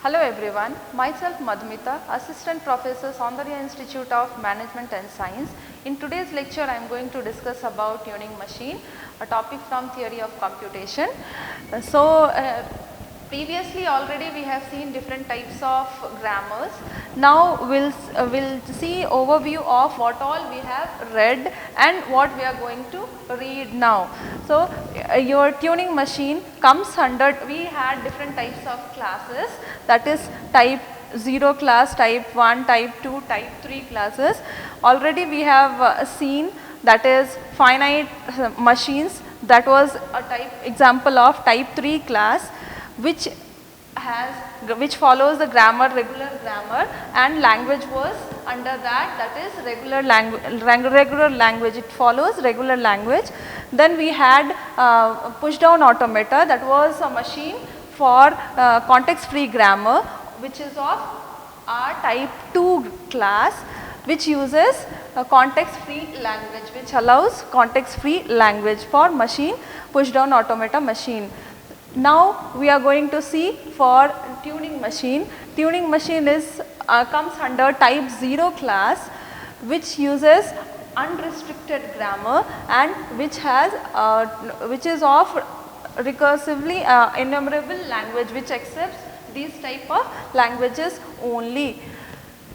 Hello everyone, myself Madhumita, Assistant Professor, Saundarya Institute of Management and Science. In today's lecture I am going to discuss about tuning machine, a topic from theory of computation. Previously already we have seen different types of grammars. Now we'll see overview of what all we have read and what we are going to read now. So your tuning machine comes under, we had different types of classes, that is type 0 class, type 1, type 2, type 3 classes. Already we have seen, that is finite machines, that was a type example of type 3 class, which follows the grammar, regular grammar, and language was under that is regular language, it follows regular language. Then we had push down automata, that was a machine for context free grammar, which is of our type 2 class, which uses context free language, which allows context free language for machine, push down automata machine. Now we are going to see for tuning machine. Tuning machine is comes under type 0 class, which uses unrestricted grammar and which is of recursively enumerable language, which accepts these type of languages only.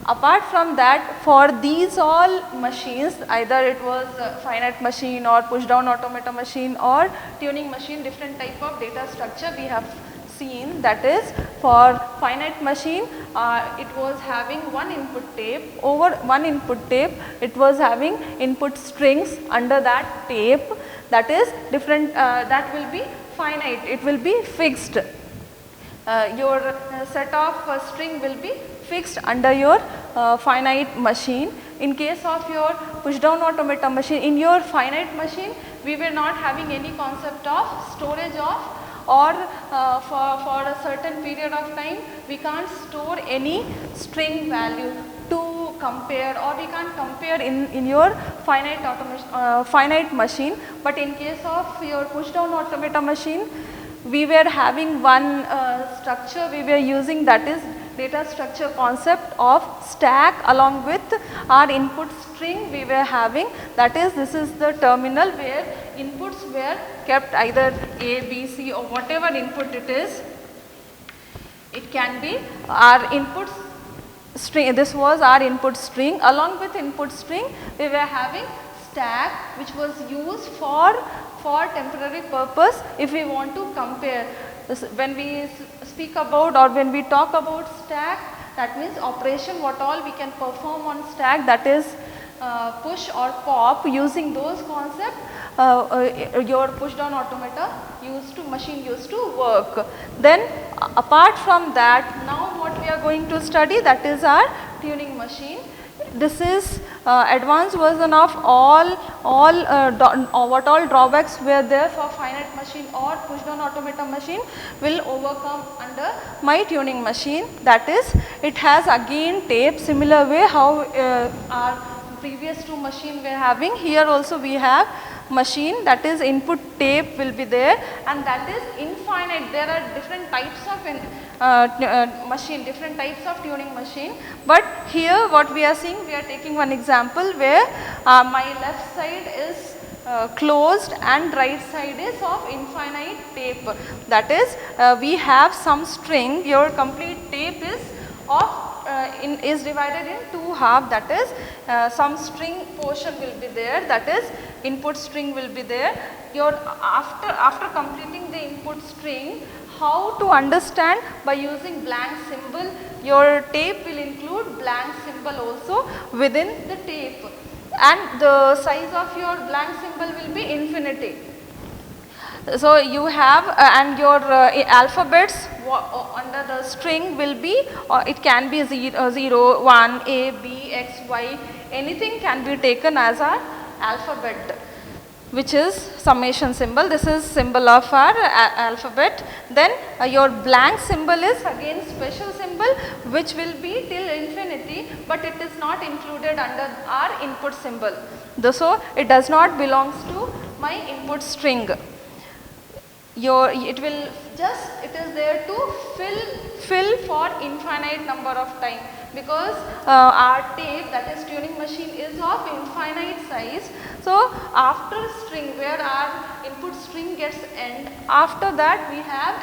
Apart from that, for these all machines, either it was finite machine or push down automata machine or tuning machine, different type of data structure we have seen. That is, for finite machine, it was having one input tape. Over one input tape, it was having input strings under that tape. That is different, that will be finite, it will be fixed. Your set of string will be fixed under your finite machine. In case of your push down automata machine, in your finite machine we were not having any concept of storage of, or for a certain period of time we can't store any string value to compare, or we can't compare in your finite machine. But in case of your push down automata machine, we were having one structure we were using, that is data structure concept of stack along with our input string we were having. That is, this is the terminal where inputs were kept, either A, B, C or whatever input it is. It can be our input string, this was our input string. Along with input string we were having stack, which was used for temporary purpose if we want to compare. When we speak about or when we talk about stack, that means operation what all we can perform on stack, that is push or pop. Using those concepts, your push down automata machine used to work. Then apart from that, now what we are going to study, that is our tuning machine. This is advanced version of what all drawbacks were there for finite machine or push down automata machine will overcome under my tuning machine. That is, it has again tape, similar way how our previous two machine were having. Here also we have machine, that is input tape will be there, and that is infinite. There are different types of machine, different types of tuning machine. But here what we are seeing, we are taking one example where my left side is closed and right side is of infinite tape. That is, we have some string, your complete tape is of is divided in two half. That is, some string portion will be there, that is input string will be there. Your after completing the input string, how to understand? By using blank symbol. Your tape will include blank symbol also within the tape, and the size of your blank symbol will be infinity. So you have and your alphabets under the string will be, it can be 0, 1, A, B, X, Y, anything can be taken as our alphabet, which is summation symbol. This is symbol of our alphabet. Then your blank symbol is again special symbol, which will be till infinity, but it is not included under our input symbol. So it does not belongs to my input string. It is there to fill for infinite number of time, because our tape, that is tuning machine, is of infinite size. So after string, where our input string gets end, after that we have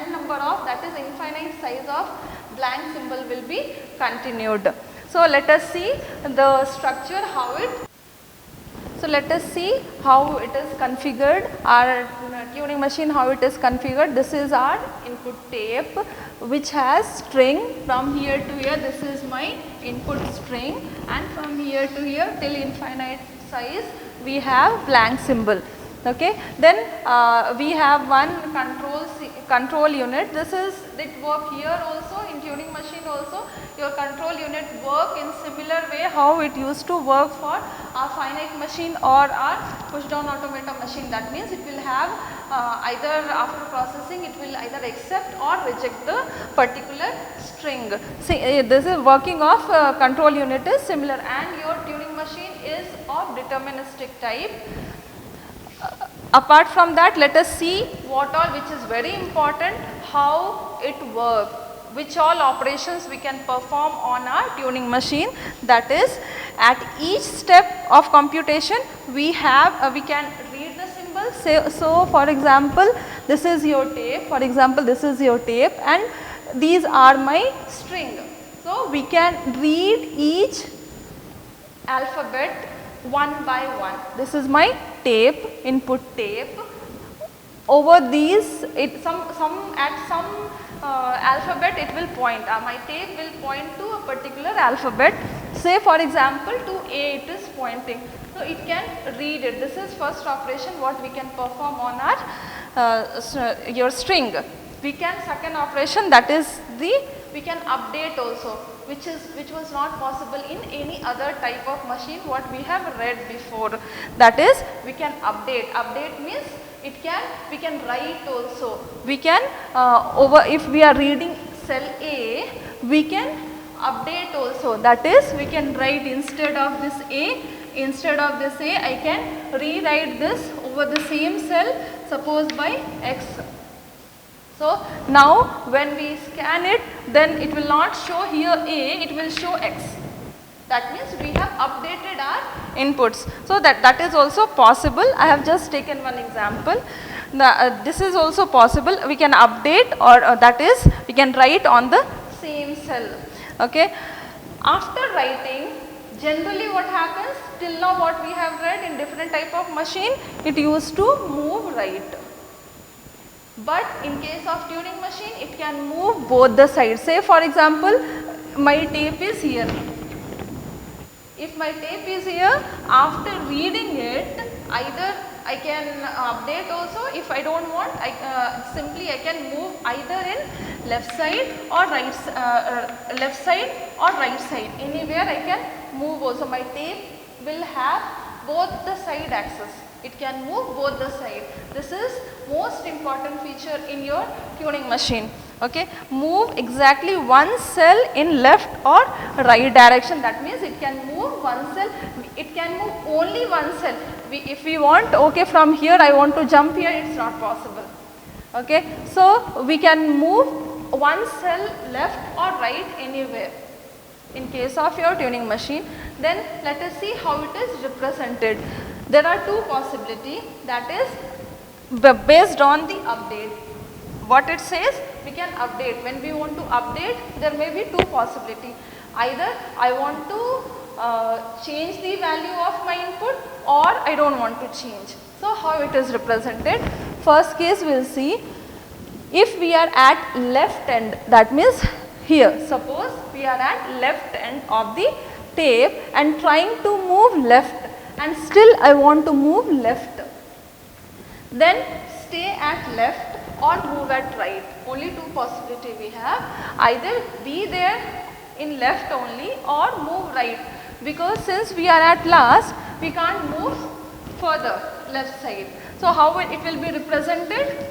n number of, that is infinite size of blank symbol will be continued. So let us see the structure, how it. So let us see how it is configured, our tuning machine, how it is configured. This is our input tape which has string from here to here. This is my input string, and from here to here till infinite size we have blank symbol. Okay. Then we have one control unit. This is, it work here also in tuning machine also. Your control unit work in similar way how it used to work for our finite machine or our push down automata machine. That means it will have either after processing it will either accept or reject the particular string. See, this is working of control unit is similar, and your tuning machine is of deterministic type. Apart from that, let us see what all, which is very important, how it works, which all operations we can perform on our tuning machine. That is, at each step of computation we have we can read the symbol. So for example, this is your tape, for example this is your tape, and these are my string. So we can read each alphabet one by one. This is my tape, input tape. Over these, at some alphabet it will point, my tape will point to a particular alphabet. Say for example to A it is pointing, so it can read it. This is first operation what we can perform on our your string. We can second operation, that is we can update also, which was not possible in any other type of machine what we have read before. That is, we can update. Update means we can write also. We can if we are reading cell A, we can update also. That is, we can write instead of this A, I can rewrite this over the same cell, suppose by X. So now when we scan it, then it will not show here A, it will show X. That means we have updated our inputs. So that is also possible. I have just taken one example. This is also possible. We can update, or that is we can write on the same cell. Okay. After writing, generally what happens, till now what we have read in different type of machine, it used to move right. But in case of tuning machine, it can move both the sides. Say for example, my tape is here. If my tape is here, after reading it, either I can update also. If I don't want, simply I can move either in left side or right side. Anywhere I can move also. My tape will have both the side axis. It can move both the side. This is most important feature in your tuning machine. Okay, move exactly one cell in left or right direction. That means it can move one cell. It can move only one cell. If we want, okay, from here I want to jump here, it's not possible. Okay, so we can move one cell left or right anywhere in case of your tuning machine. Then let us see how it is represented. There are two possibilities, that is based on the update. What it says, we can update. When we want to update, there may be two possibilities. Either I want to change the value of my input, or I don't want to change. So how it is represented? First case we will see, if we are at left end, that means here, suppose we are at left end of the tape and trying to move left, and still I want to move left. Then stay at left or move at right. Only two possibilities we have. Either be there in left only or move right. Because since we are at last, we can't move further left side. So how it will be represented?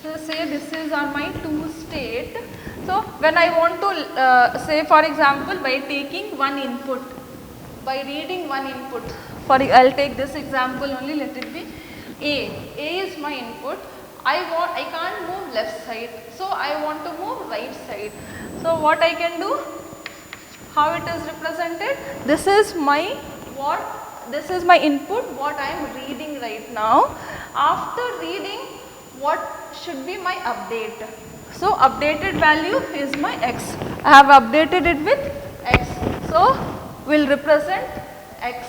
So say this is my two state. So when I want to say for example by taking one input, by reading one input, I will take this example only, let it be A. A is my input. I can't move left side, so I want to move right side. So what I can do, how it is represented, this is my this is my input, what I am reading right now. After reading, what should be my update? So updated value is my x. I have updated it with x. So will represent x.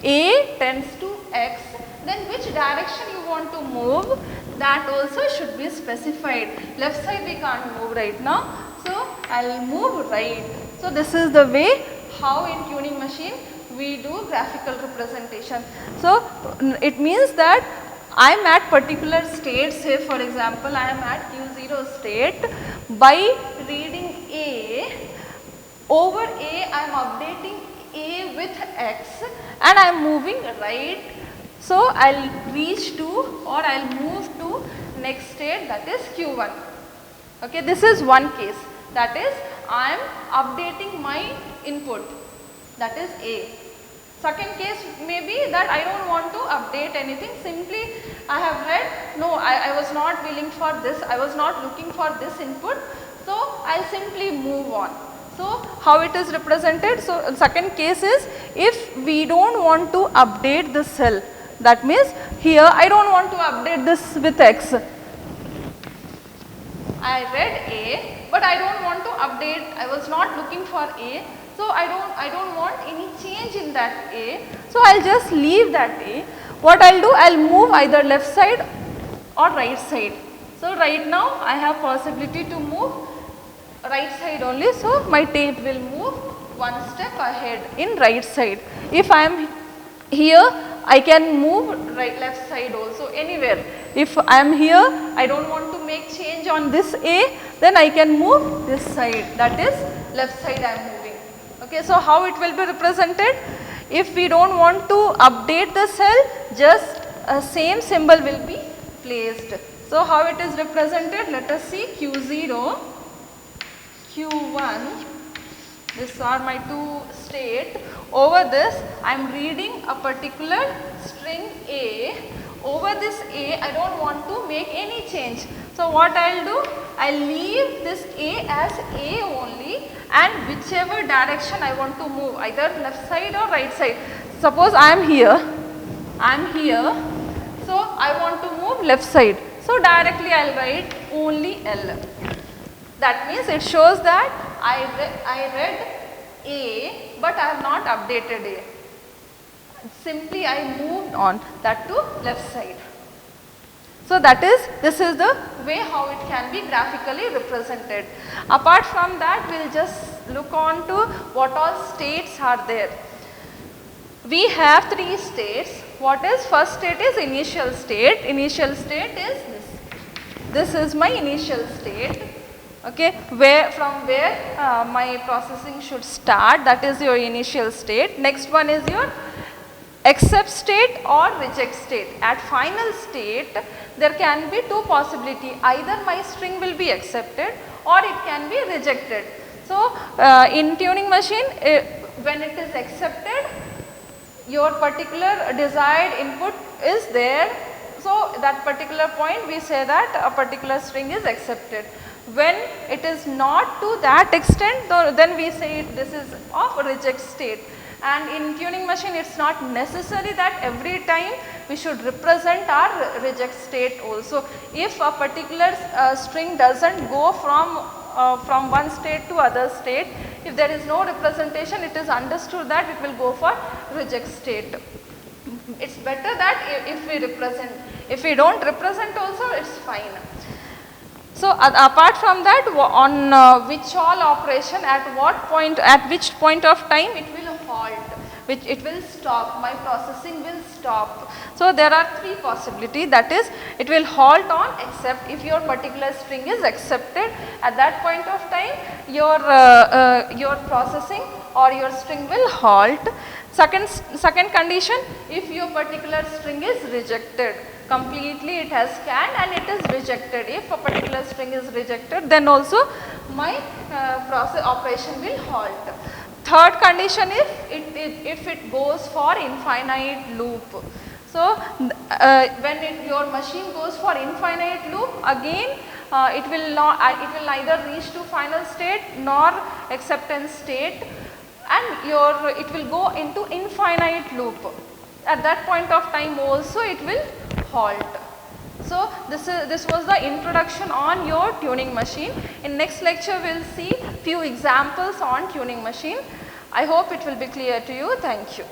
A tends to x. Then which direction you want to move, that also should be specified. Left side we can't move right now. So I will move right. So this is the way how in tuning machine we do graphical representation. So it means that I am at particular state, say for example I am at Q0 state. By reading A, over A I am updating A with x and I am moving right. So I will reach to or I will move to next state, that is Q1. Okay, this is one case, that is I am updating my input, that is A. Second case may be that I don't want to update anything, simply I have read, no, I was not willing for this, I was not looking for this input, so I will simply move on. So how it is represented? So second case is if we don't want to update the cell, that means here I don't want to update this with x. I read A, but I don't want to update, I was not looking for A. So I don't want any change in that A. So I'll just leave that A. What I'll do, I'll move either left side or right side. So right now I have possibility to move right side only. So my tape will move one step ahead in right side. If I am here, I can move right left side also anywhere. If I am here, I don't want to make change on this A, then I can move this side, that is left side I am moving. Okay, so how it will be represented? If we don't want to update the cell, just a same symbol will be placed. So how it is represented? Let us see Q0, Q1, these are my two state. Over this I am reading a particular string A. Over this A I don't want to make any change. So what I will do? I will leave this A as A only, and whichever direction I want to move, either left side or right side. Suppose I am here, so I want to move left side. So directly I will write only L. That means it shows that I read A, but I have not updated A. Simply I moved on that to left side. So this is the way how it can be graphically represented. Apart from that, we will just look on to what all states are there. We have three states. What is first state is initial state. Initial state is this. This is my initial state. Okay, from where my processing should start, that is your initial state. Next one is your accept state or reject state. At final state, there can be two possibilities. Either my string will be accepted or it can be rejected. So in tuning machine, when it is accepted, your particular desired input is there. So that particular point we say that a particular string is accepted. When it is not to that extent, then we say this is of reject state. And in tuning machine, it is not necessary that every time we should represent our reject state also. If a particular string does not go from one state to other state, if there is no representation, it is understood that it will go for reject state. It is better that if we represent. If we do not represent also, it is fine. So apart from that, on which all operation, at which point of time it will halt, which it will stop, my processing will stop. So there are three possibilities, that is it will halt on accept. If your particular string is accepted, at that point of time your processing or your string will halt. Second condition, if your particular string is rejected, completely it has scanned and it is rejected. If a particular string is rejected, then also my process operation will halt. Third condition is if it goes for infinite loop. So, when your machine goes for infinite loop, again it will neither reach to final state nor acceptance state, and it will go into infinite loop. At that point of time also it will halt. So, this was the introduction on your tuning machine. In next lecture we will see few examples on tuning machine. I hope it will be clear to you. Thank you.